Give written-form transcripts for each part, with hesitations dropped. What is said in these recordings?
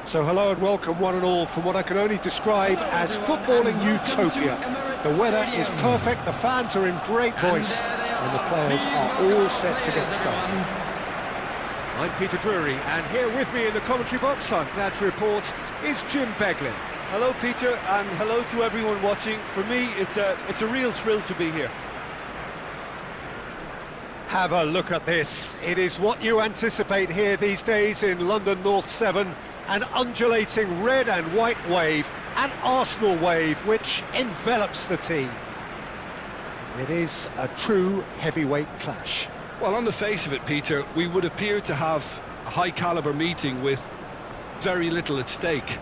So hello and welcome one and all from what I can only describe as footballing utopia. The weather is perfect, the fans are in great voice, and the players are all set to get started. I'm Peter Drury, and here with me in the commentary box, I'm glad to report, is Jim Beglin. Hello Peter, and hello to everyone watching. For me, it's a real thrill to be here. Have a look at this. It is what you anticipate here these days in London North 7, an undulating red and white wave, an Arsenal wave which envelops the team. It is a true heavyweight clash. Well, on the face of it, Peter, we would appear to have a high-caliber meeting with very little at stake.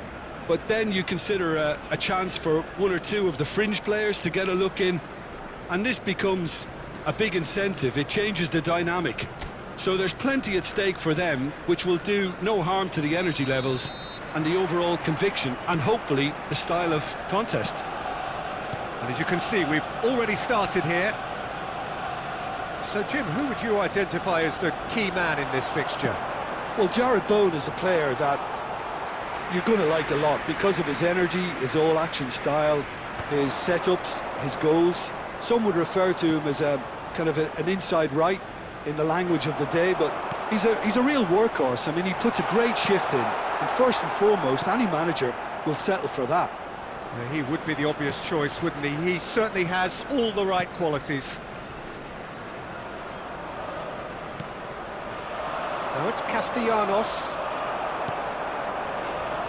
But then you consider a chance for one or two of the fringe players to get a look in, and this becomes a big incentive. It changes the dynamic. So there's plenty at stake for them, which will do no harm to the energy levels and the overall conviction, and hopefully the style of contest. And as you can see, we've already started here. So Jim, who would you identify as the key man in this fixture? Well, Jarrod Bowen is a player that you're going to like a lot because of his energy, his all-action style, his setups, his goals. Some would refer to him as a kind of an inside right in the language of the day, but he's a real workhorse. I mean, he puts a great shift in, and first and foremost, any manager will settle for that. Yeah, he would be the obvious choice, wouldn't he? He certainly has all the right qualities. Now it's Castellanos.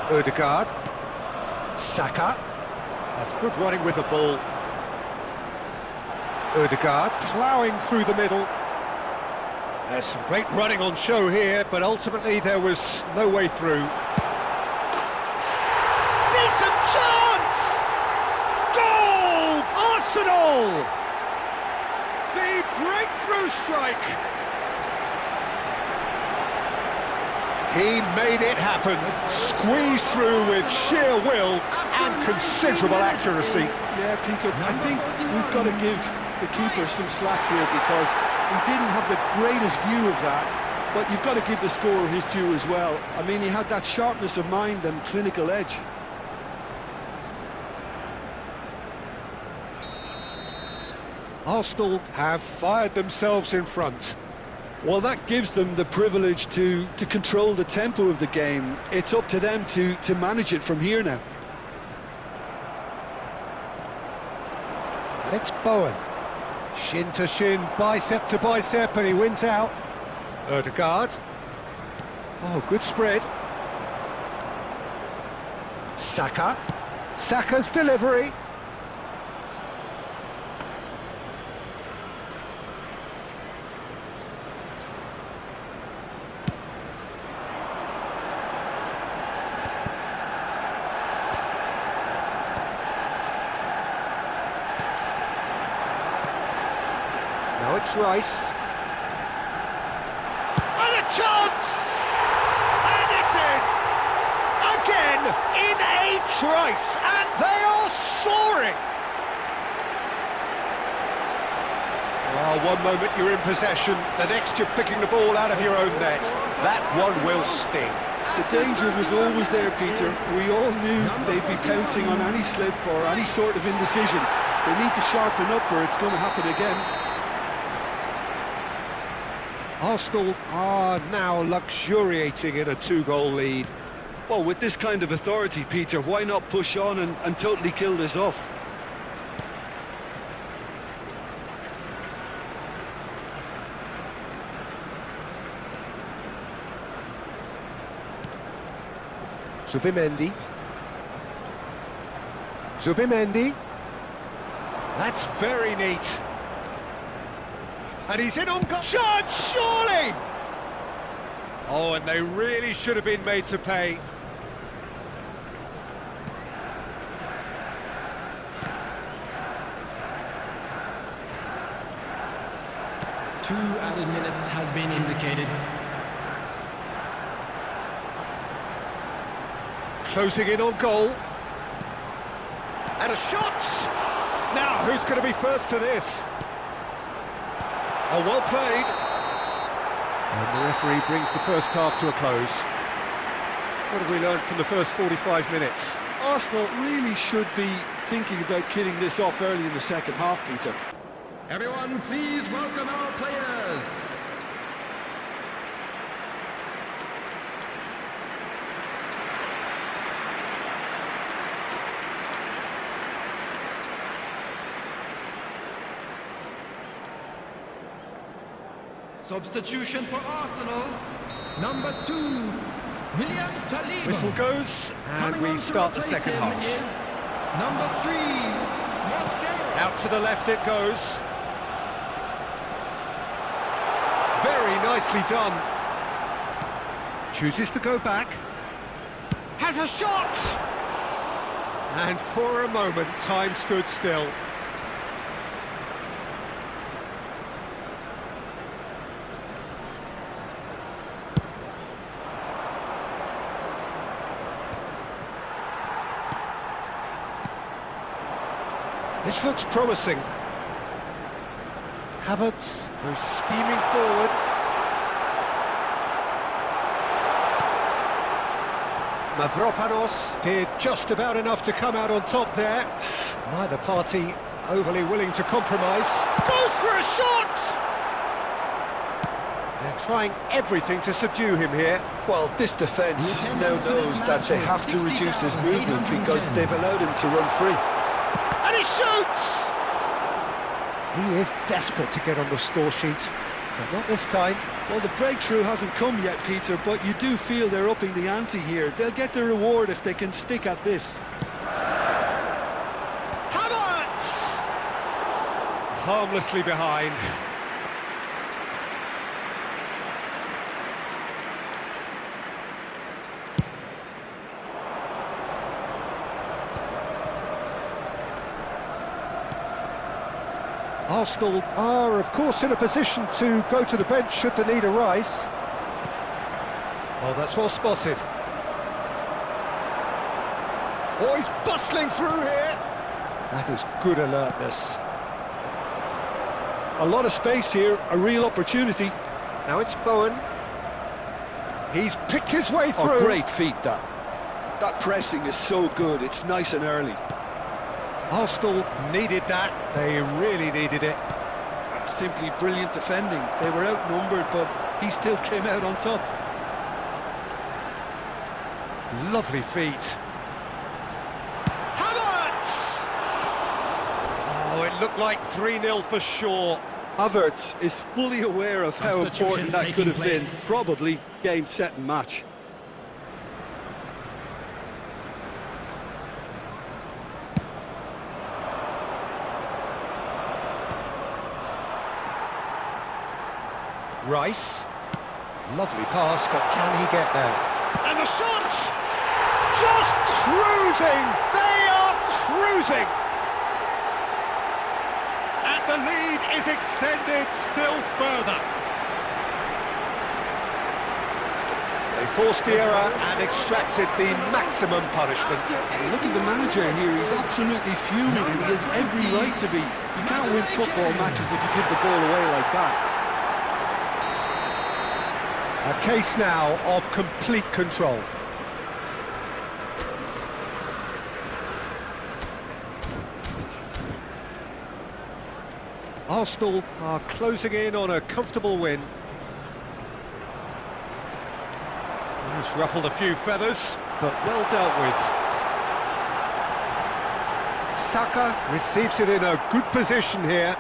Odegaard. Saka. That's good running with the ball. Odegaard ploughing through the middle. There's some great running on show here, but ultimately there was no way through. Decent chance! Goal! Arsenal! The breakthrough strike! He made it happen, squeezed through with sheer will and considerable accuracy. Yeah, Peter, I think we've got to give the keeper some slack here because he didn't have the greatest view of that, but you've got to give the scorer his due as well. I mean, he had that sharpness of mind and clinical edge. Arsenal have fired themselves in front. Well, that gives them the privilege to control the tempo of the game. It's up to them to manage it from here now. And it's Bowen. Shin to shin, bicep to bicep, and he wins out. Odegaard. Oh, good spread. Saka. Saka's delivery. Now it's Rice. And a chance! And it's in! Again, in a trice, and they are soaring! Well, one moment you're in possession, the next you're picking the ball out of your own net. That one will sting. The danger was always there, Peter. We all knew they'd be pouncing on any slip or any sort of indecision. They need to sharpen up or it's going to happen again. Arsenal are now luxuriating in a two-goal lead. Well, with this kind of authority, Peter, why not push on and totally kill this off? Zubimendi. Zubimendi. That's very neat. And he's in on goal. Shot, surely! Oh, and they really should have been made to pay. Two added minutes has been indicated. Closing in on goal. And a shot! Now, who's going to be first to this? Oh, well played. And the referee brings the first half to a close. What have we learned from the first 45 minutes? Arsenal really should be thinking about killing this off early in the second half, Peter. Everyone, please welcome our players. Substitution for Arsenal. Number 2, Williams Saliba. Whistle goes, and we start the second half. Number 3, Mosquera. Out to the left it goes. Very nicely done. Chooses to go back. Has a shot! And for a moment, time stood still. This looks promising. Havertz goes steaming forward. Mavropanos did just about enough to come out on top there. Neither party overly willing to compromise. Goes for a shot! They're trying everything to subdue him here. Well, this defence now knows that they have to reduce his movement because they've allowed him to run free. And he shoots! He is desperate to get on the score sheet, but not this time. Well, the breakthrough hasn't come yet, Peter, but you do feel they're upping the ante here. They'll get the reward if they can stick at this. Havertz! Harmlessly behind. Arsenal are, of course, in a position to go to the bench should the need arise. Oh, that's well spotted. Oh, he's bustling through here. That is good alertness. A lot of space here, a real opportunity. Now it's Bowen. He's picked his way through. Oh, great feat, that. That pressing is so good, it's nice and early. Arsenal needed that, they really needed it. That's simply brilliant defending. They were outnumbered, but he still came out on top. Lovely feet. Havertz! Oh, it looked like 3-0 for sure. Havertz is fully aware of how important that could have been. Probably game, set and match. Rice, lovely pass, but can he get there? And the shot! Just cruising! They are cruising! And the lead is extended still further. They forced the error and extracted the maximum punishment. Look at the manager here, he's absolutely fuming and he has every right to be. You can't win football matches if you give the ball away like that. A case now of complete control. Arsenal are closing in on a comfortable win. It's ruffled a few feathers, but well dealt with. Saka receives it in a good position here.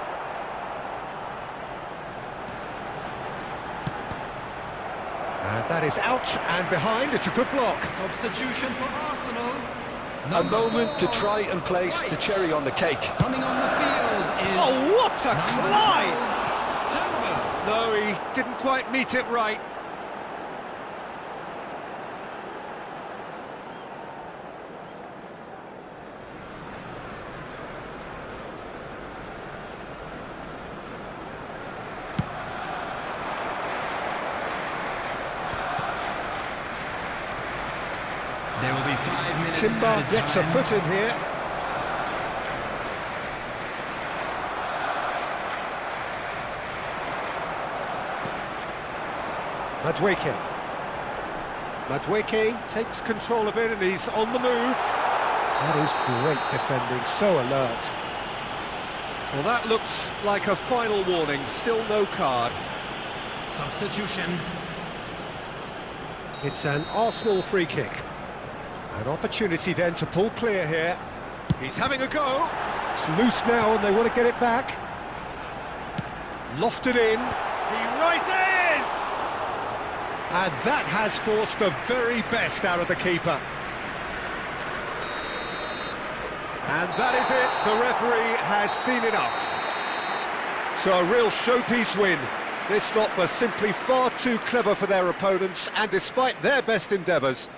And that is out and behind. It's a good block. Substitution for Arsenal. A moment to try and place the cherry on the cake. Coming on the field is... Oh, what a climb! Timber. No, he didn't quite meet it right. There will be 5 minutes. Timber added gets a time. foot in here. Madueke. Madueke takes control of it and he's on the move. That is great defending, so alert. Well, that looks like a final warning, still no card. Substitution. It's an Arsenal free kick. An opportunity then to pull clear here. He's having a go. It's loose now and they want to get it back. Lofted in. He rises! And that has forced the very best out of the keeper. And that is it. The referee has seen enough. So a real showpiece win. This lot were simply far too clever for their opponents, and despite their best endeavours,